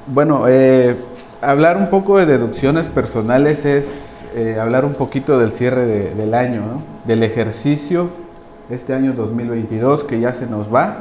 Bueno, hablar un poco de deducciones personales es hablar un poquito del cierre del año, ¿no? Del ejercicio, este año 2022 que ya se nos va.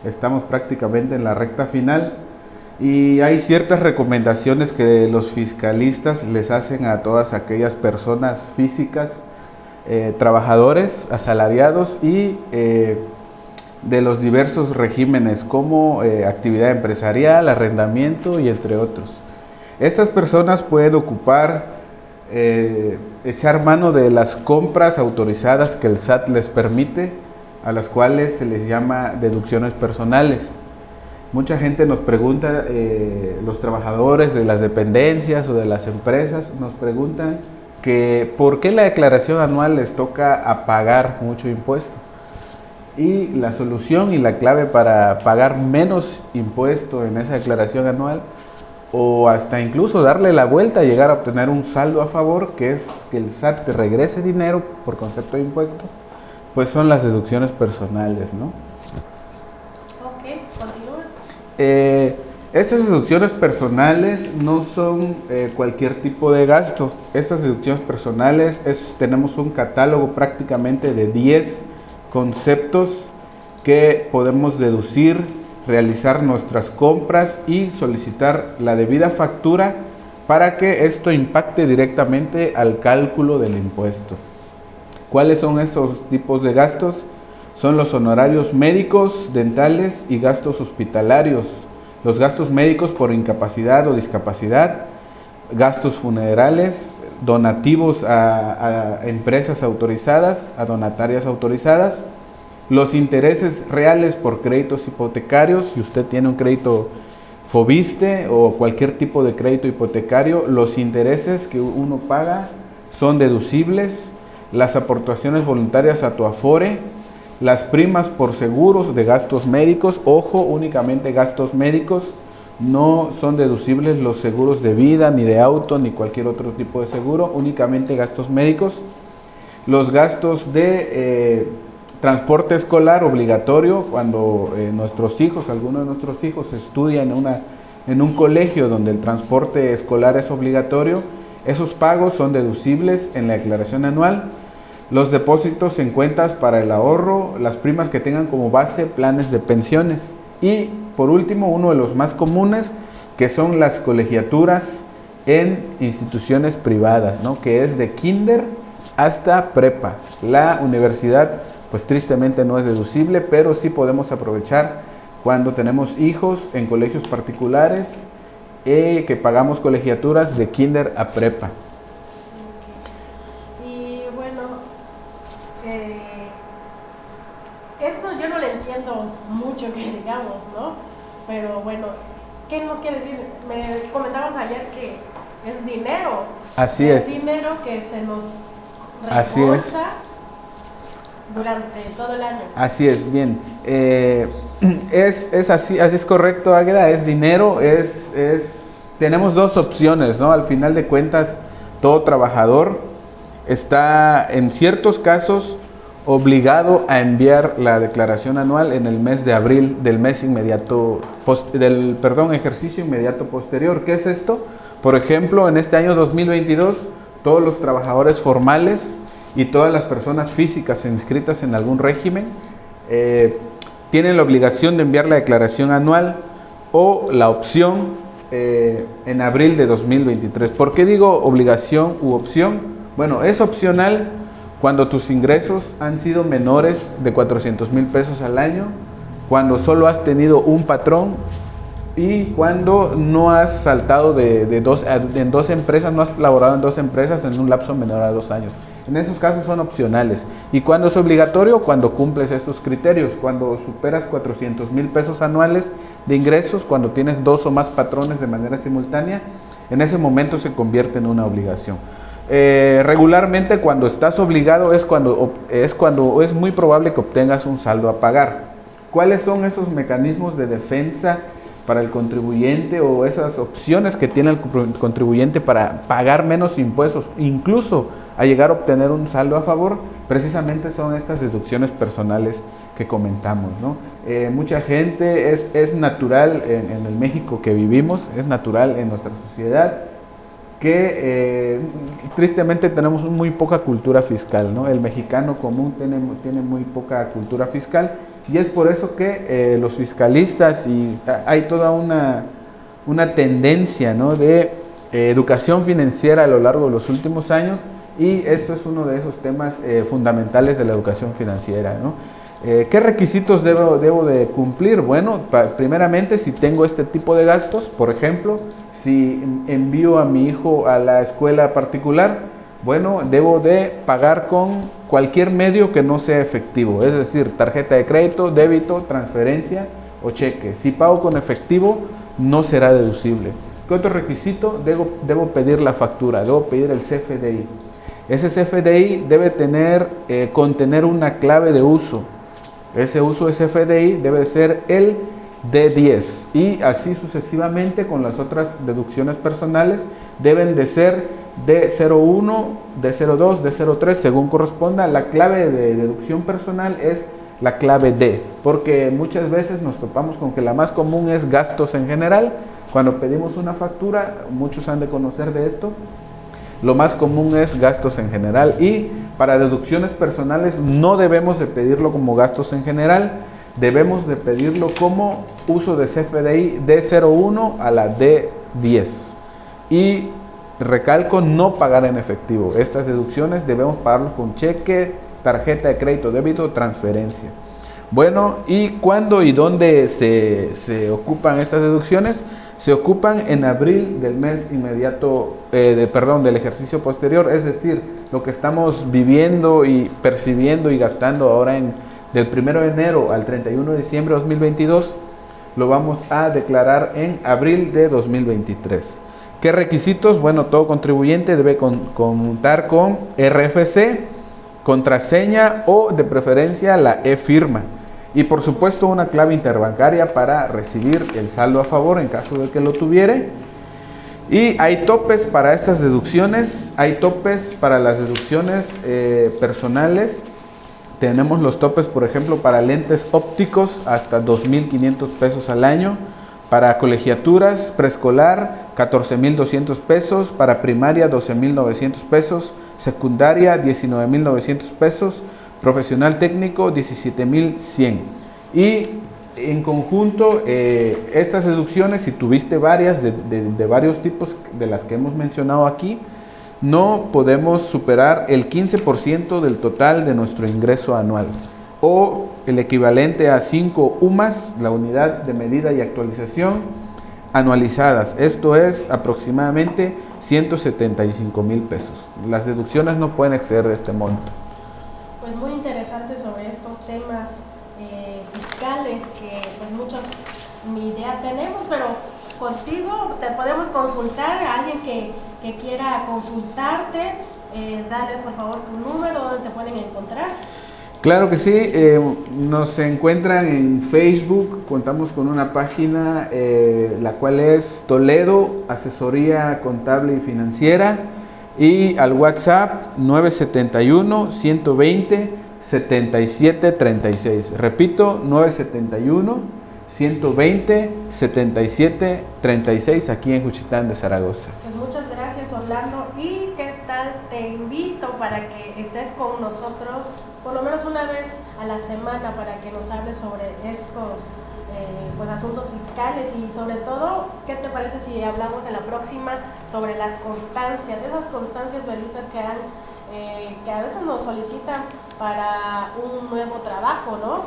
Estamos prácticamente en la recta final y hay ciertas recomendaciones que los fiscalistas les hacen a todas aquellas personas físicas, trabajadores, asalariados y de los diversos regímenes como actividad empresarial, arrendamiento y entre otros. Estas personas pueden echar mano de las compras autorizadas que el SAT les permite, a las cuales se les llama deducciones personales. Mucha gente nos pregunta, los trabajadores de las dependencias o de las empresas nos preguntan que por qué la declaración anual les toca a pagar mucho impuesto. Y la solución y la clave para pagar menos impuesto en esa declaración anual o hasta incluso darle la vuelta y llegar a obtener un saldo a favor, que es que el SAT te regrese dinero por concepto de impuestos, pues son las deducciones personales, ¿no? Ok, continúa. Estas deducciones personales no son cualquier tipo de gasto. Estas deducciones personales tenemos un catálogo prácticamente de 10 conceptos que podemos deducir, realizar nuestras compras y solicitar la debida factura para que esto impacte directamente al cálculo del impuesto. ¿Cuáles son esos tipos de gastos? Son los honorarios médicos, dentales y gastos hospitalarios, los gastos médicos por incapacidad o discapacidad, gastos funerales, donativos a empresas autorizadas, a donatarias autorizadas, los intereses reales por créditos hipotecarios, si usted tiene un crédito Fobiste o cualquier tipo de crédito hipotecario, los intereses que uno paga son deducibles, las aportaciones voluntarias a tu Afore, las primas por seguros de gastos médicos, ojo, únicamente gastos médicos, no son deducibles los seguros de vida, ni de auto, ni cualquier otro tipo de seguro, únicamente gastos médicos. Los gastos de transporte escolar obligatorio, cuando nuestros hijos, algunos de nuestros hijos estudian en un colegio donde el transporte escolar es obligatorio, esos pagos son deducibles en la declaración anual. Los depósitos en cuentas para el ahorro, las primas que tengan como base planes de pensiones. Y por último, uno de los más comunes, que son las colegiaturas en instituciones privadas, ¿no? Que es de kinder hasta prepa. La universidad, pues tristemente no es deducible, pero sí podemos aprovechar cuando tenemos hijos en colegios particulares que pagamos colegiaturas de kinder a prepa. Y bueno, esto yo no le entiendo mucho que digamos, ¿no? Pero bueno, ¿qué nos quiere decir? Me comentabas ayer que es dinero. Así es. Es dinero que se nos Así es. reembolsa durante todo el año. Así es, bien. Es así es correcto, Águeda, es dinero, tenemos dos opciones, ¿no? Al final de cuentas, todo trabajador está en ciertos casos obligado a enviar la declaración anual en el mes de abril del mes inmediato, ejercicio inmediato posterior. ¿Qué es esto? Por ejemplo, en este año 2022, todos los trabajadores formales y todas las personas físicas inscritas en algún régimen tienen la obligación de enviar la declaración anual o la opción en abril de 2023. ¿Por qué digo obligación u opción? Bueno, es opcional cuando tus ingresos han sido menores de 400,000 pesos al año, cuando solo has tenido un patrón y cuando no has saltado en dos empresas, no has laborado en dos empresas en un lapso menor a 2 años. En esos casos son opcionales. ¿Y cuándo es obligatorio? Cuando cumples estos criterios, cuando superas 400,000 pesos anuales de ingresos, cuando tienes 2 o más patrones de manera simultánea, en ese momento se convierte en una obligación. Regularmente cuando estás obligado es cuando es muy probable que obtengas un saldo a pagar. ¿Cuáles son esos mecanismos de defensa para el contribuyente o esas opciones que tiene el contribuyente para pagar menos impuestos, incluso a llegar a obtener un saldo a favor, precisamente son estas deducciones personales que comentamos, ¿no? Mucha gente es natural en el México que vivimos, es natural en nuestra sociedad que tristemente tenemos muy poca cultura fiscal, ¿no? El mexicano común tiene muy poca cultura fiscal y es por eso que los fiscalistas y hay toda una tendencia, ¿no?, de educación financiera a lo largo de los últimos años, y esto es uno de esos temas fundamentales de la educación financiera, ¿no? ¿Qué requisitos debo de cumplir? Bueno, primeramente, si tengo este tipo de gastos, por ejemplo, si envío a mi hijo a la escuela particular, bueno, debo de pagar con cualquier medio que no sea efectivo, es decir, tarjeta de crédito, débito, transferencia o cheque. Si pago con efectivo, no será deducible. ¿Qué otro requisito? Debo pedir la factura, debo pedir el CFDI. Ese CFDI debe contener una clave de uso. Ese uso de CFDI debe ser el D10 y así sucesivamente con las otras deducciones personales deben de ser D01, D02, D03 según corresponda. La clave de deducción personal es la clave D, porque muchas veces nos topamos con que la más común es gastos en general. Cuando pedimos una factura, muchos han de conocer de esto, lo más común es gastos en general, y para deducciones personales no debemos de pedirlo como gastos en general, debemos de pedirlo como uso de CFDI D01 a la D10. Y recalco, no pagar en efectivo. Estas deducciones debemos pagarlos con cheque, tarjeta de crédito, débito, transferencia. Bueno, ¿y cuándo y dónde se ocupan estas deducciones? Se ocupan en abril del mes inmediato, del ejercicio posterior, es decir, lo que estamos viviendo y percibiendo y gastando ahora del 1 de enero al 31 de diciembre de 2022, lo vamos a declarar en abril de 2023. ¿Qué requisitos? Bueno, todo contribuyente debe contar con RFC, contraseña o de preferencia la e-firma. Y por supuesto una clave interbancaria para recibir el saldo a favor en caso de que lo tuviere. Y hay topes para estas deducciones, hay topes para las deducciones personales. Tenemos los topes, por ejemplo, para lentes ópticos hasta 2.500 pesos al año, para colegiaturas preescolar 14.200 pesos, para primaria 12.900 pesos, secundaria 19.900 pesos, profesional técnico 17.100. Y en conjunto estas deducciones, si tuviste varias de varios tipos de las que hemos mencionado aquí, no podemos superar el 15% del total de nuestro ingreso anual, o el equivalente a 5 UMAS, la unidad de medida y actualización anualizadas. Esto es aproximadamente 175,000 pesos. Las deducciones no pueden exceder de este monto. Pues muy interesante sobre estos temas fiscales que pues muchos ni idea tenemos, pero contigo te podemos consultar, a alguien que quiera consultarte, dale por favor tu número, donde te pueden encontrar. Claro que sí, nos encuentran en Facebook, contamos con una página la cual es Toledo Asesoría Contable y Financiera, y al WhatsApp 971-120-7736. Repito, 971-120-7736 aquí en Juchitán de Zaragoza. Pues muchas gracias, Orlando, y qué tal, te invito para que estés con nosotros por lo menos una vez a la semana para que nos hables sobre estos pues asuntos fiscales, y sobre todo, ¿qué te parece si hablamos en la próxima sobre las constancias, esas constancias benditas que a veces nos solicitan para un nuevo trabajo, ¿no?,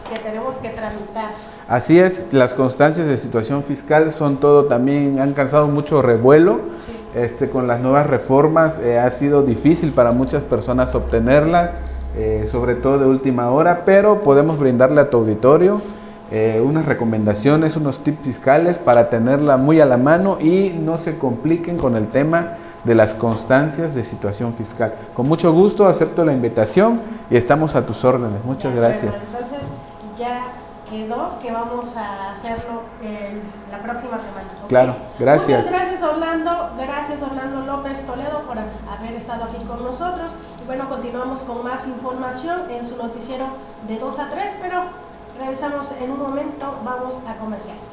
que tenemos que tramitar? Así es, las constancias de situación fiscal son todo, también han causado mucho revuelo. Sí. Con las nuevas reformas ha sido difícil para muchas personas obtenerla, sobre todo de última hora, pero podemos brindarle a tu auditorio unas recomendaciones, unos tips fiscales para tenerla muy a la mano y no se compliquen con el tema de las constancias de situación fiscal. Con mucho gusto acepto la invitación y estamos a tus órdenes. Muchas gracias. Bueno, entonces ya quedó que vamos a hacerlo la próxima semana. ¿Okay? Claro, gracias. Muchas gracias Orlando López Toledo por haber estado aquí con nosotros. Y bueno, continuamos con más información en su noticiero de 2 a 3, pero regresamos en un momento, vamos a comerciales.